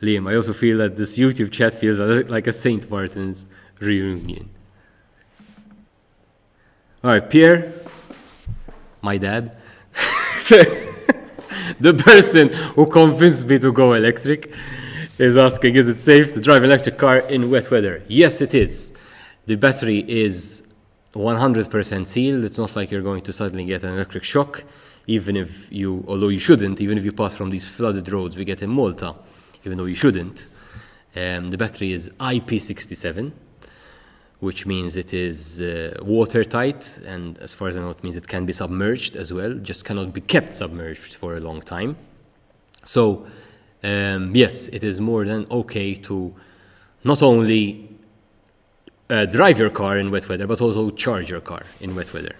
Liam, I also feel that this YouTube chat feels like a St. Martin's reunion. All right, Pierre, my dad, the person who convinced me to go electric, is asking, is it safe to drive an electric car in wet weather? Yes, it is. The battery is 100% sealed. It's not like you're going to suddenly get an electric shock, although you shouldn't, even if you pass from these flooded roads we get in Malta, even though you shouldn't. The battery is IP67, which means it is watertight, and as far as I know, it means it can be submerged as well, just cannot be kept submerged for a long time. So, yes, it is more than okay to not only drive your car in wet weather, but also charge your car in wet weather.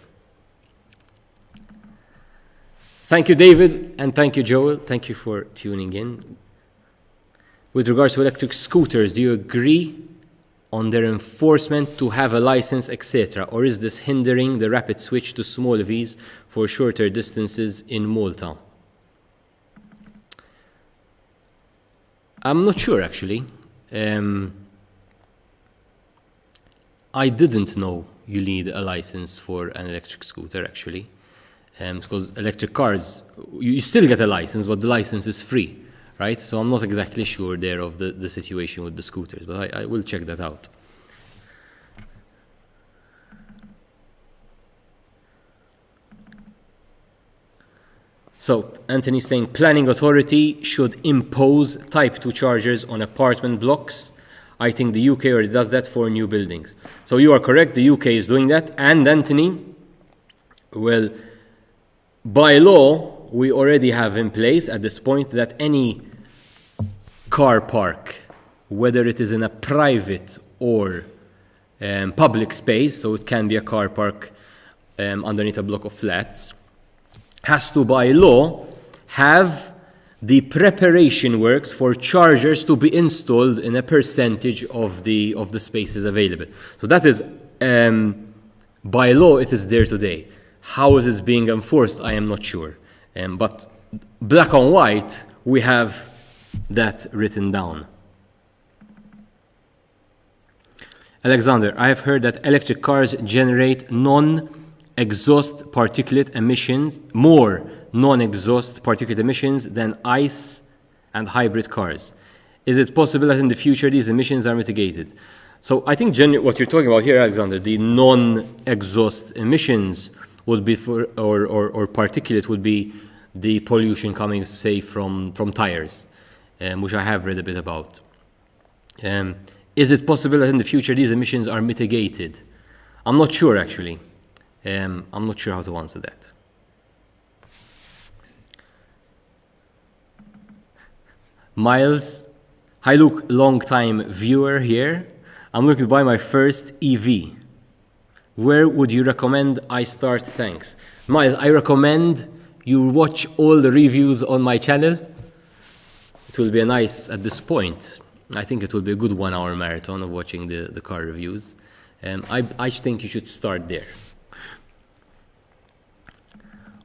Thank you, David, and thank you, Joel. Thank you for tuning in. With regards to electric scooters, do you agree on their enforcement to have a license, etc., or is this hindering the rapid switch to small EVs for shorter distances in Malta? I'm not sure, actually. I didn't know you need a license for an electric scooter, actually, because electric cars, you still get a license, but the license is free, right? So I'm not exactly sure there of the situation with the scooters, but I will check that out. So Anthony's saying planning authority should impose type 2 chargers on apartment blocks. I think the UK already does that for new buildings. So you are correct, the UK is doing that. And Anthony, well, by law, we already have in place at this point that any car park, whether it is in a private or public space, so it can be a car park underneath a block of flats, has to, by law, have the preparation works for chargers to be installed in a percentage of the spaces available. So that is, by law, it is there today. How it is being enforced, I am not sure. But black on white, we have that written down. Alexander, I have heard that electric cars generate non-exhaust particulate emissions, more non-exhaust particulate emissions than ICE and hybrid cars. Is it possible that in the future these emissions are mitigated? So I think what you're talking about here, Alexander, the non-exhaust emissions would be or particulate would be the pollution coming, say, from tires, which I have read a bit about. Is it possible that in the future these emissions are mitigated? I'm not sure, actually. I'm not sure how to answer that. Miles, hi Luke, long time viewer here. I'm looking to buy my first EV. Where would you recommend I start? Thanks. Miles, I recommend you watch all the reviews on my channel. It will be a nice, at this point, I think it will be a good 1 hour marathon of watching the car reviews. I think you should start there.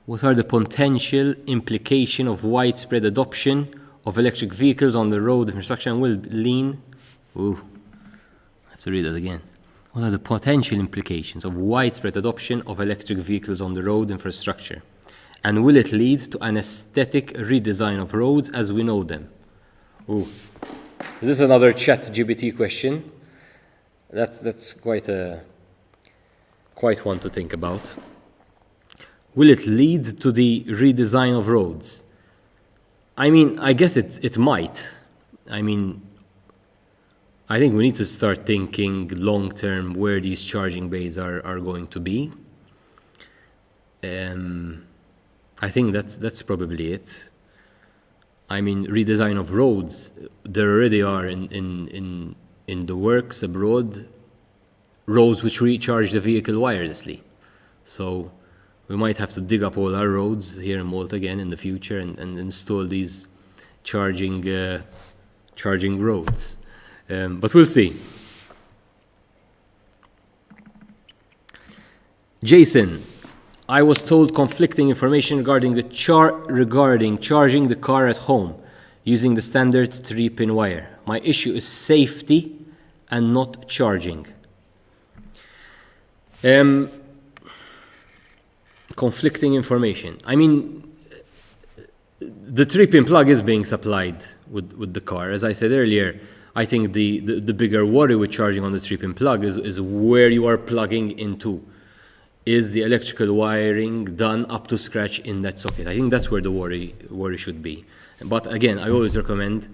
What are the potential implications of widespread adoption of electric vehicles on the road infrastructure and will lean? Ooh, I have to read that again. What are the potential implications of widespread adoption of electric vehicles on the road infrastructure? And will it lead to an aesthetic redesign of roads as we know them? Ooh. Is this another ChatGPT question? That's quite one to think about. Will it lead to the redesign of roads? I mean, I guess it might. I mean, I think we need to start thinking long term where these charging bays are going to be. I think that's probably it. I mean, redesign of roads. There already are in the works abroad roads which recharge the vehicle wirelessly. So we might have to dig up all our roads here in Malta again in the future and install these charging roads. But we'll see. Jason, I was told conflicting information regarding charging the car at home using the standard 3-pin wire. My issue is safety and not charging. Conflicting information. I mean, the 3-pin plug is being supplied with the car. As I said earlier, I think the bigger worry with charging on the 3-pin plug is where you are plugging into. Is the electrical wiring done up to scratch in that socket? I think that's where the worry should be. But again, I always recommend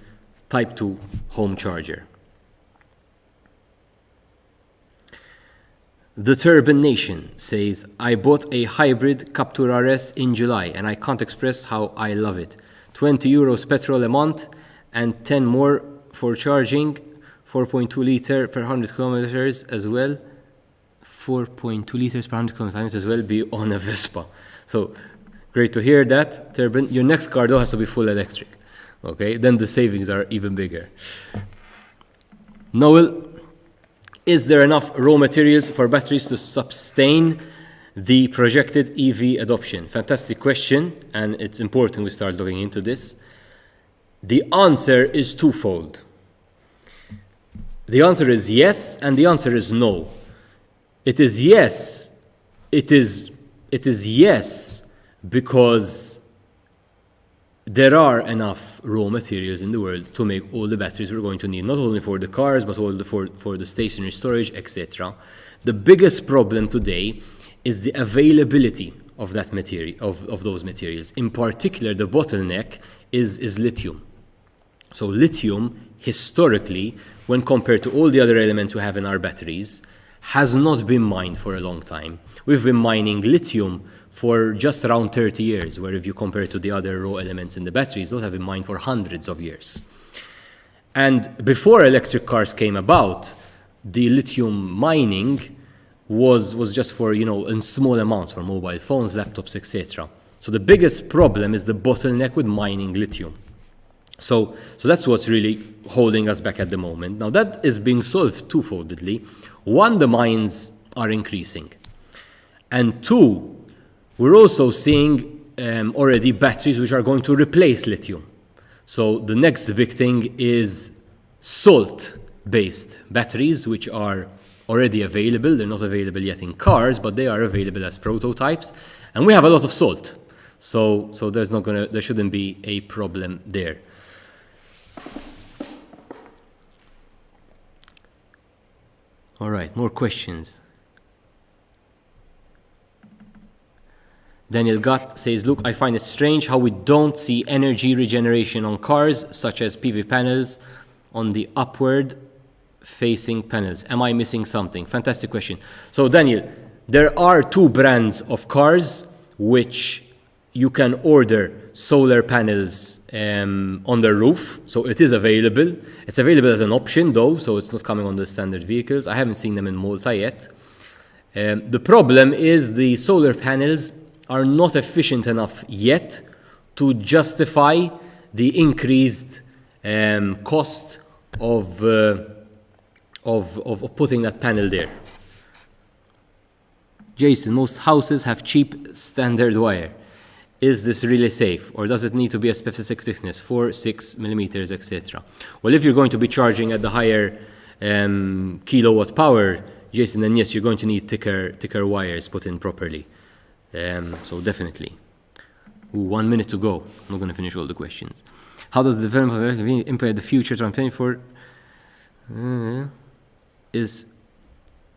Type 2 home charger. The Turban Nation says, I bought a hybrid Captur RS in July and I can't express how I love it. 20 euros petrol a month and 10 more for charging, 4.2 litre per 100 kilometers as well. 4.2 liters per 100 kilometers as well, be on a Vespa. So great to hear that, Turban. Your next car though has to be full electric. Okay, then the savings are even bigger. Noel, is there enough raw materials for batteries to sustain the projected EV adoption? Fantastic question, and it's important we start looking into this. The answer is twofold. The answer is yes, and the answer is no. It is yes. It is yes because there are enough raw materials in the world to make all the batteries we're going to need, not only for the cars, but also for the stationary storage, etc. The biggest problem today is the availability of that material, of those materials. In particular, the bottleneck is lithium. So lithium, historically, when compared to all the other elements we have in our batteries, has not been mined for a long time. We've been mining lithium for just around 30 years, where if you compare it to the other raw elements in the batteries, those have been mined for hundreds of years. And before electric cars came about, the lithium mining was just for, in small amounts for mobile phones, laptops, etc. So the biggest problem is the bottleneck with mining lithium. So that's what's really holding us back at the moment. Now that is being solved twofoldedly. One, the mines are increasing. And two, we're also seeing already batteries which are going to replace lithium. So the next big thing is salt-based batteries, which are already available. They're not available yet in cars, but they are available as prototypes. And we have a lot of salt. So there shouldn't be a problem there. All right, more questions. Daniel Gott says, look, I find it strange how we don't see energy regeneration on cars, such as PV panels on the upward facing panels. Am I missing something? Fantastic question. So Daniel, there are two brands of cars which you can order solar panels on the roof. So it is available. It's available as an option though, so it's not coming on the standard vehicles. I haven't seen them in Malta yet. The problem is the solar panels are not efficient enough yet to justify the increased cost of putting that panel there. Jason, most houses have cheap standard wire. Is this really safe, or does it need to be a specific thickness, 4, 6 millimeters, etc.? Well, if you're going to be charging at the higher kilowatt power, Jason, then yes, you're going to need thicker wires put in properly. So definitely. 1 minute to go. I'm not going to finish all the questions. How does the development of impact the future I'm paying for? Is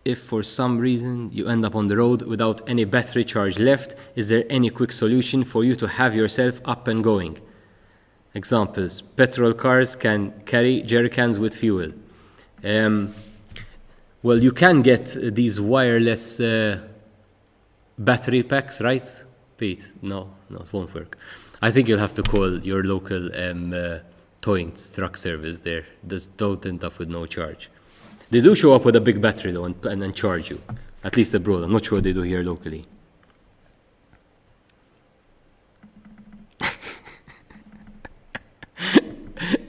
if for some reason you end up on the road without any battery charge left, is there any quick solution for you to have yourself up and going? Examples, petrol cars can carry jerry cans with fuel. Well, you can get these wireless battery packs, right, Pete? No, it won't work. I think you'll have to call your local towing truck service there. Just don't end up with no charge. They do show up with a big battery though and then charge you. At least abroad. I'm not sure what they do here locally.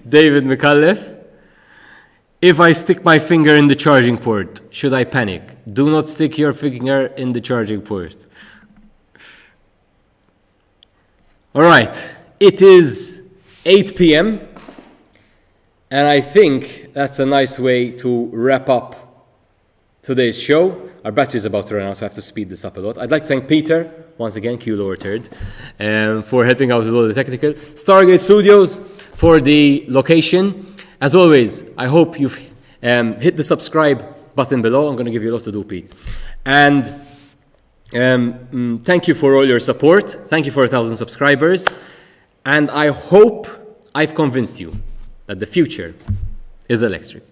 David McAuliffe. If I stick my finger in the charging port, should I panic? Do not stick your finger in the charging port. All right. It is 8 p.m. And I think that's a nice way to wrap up today's show. Our battery is about to run out, so I have to speed this up a lot. I'd like to thank Peter, once again, Q lower third, for helping out with all the technical. Stargate Studios for the location. As always, I hope you've hit the subscribe button below. I'm going to give you a lot to do, Pete. And thank you for all your support. Thank you for 1,000 subscribers. And I hope I've convinced you that the future is electric.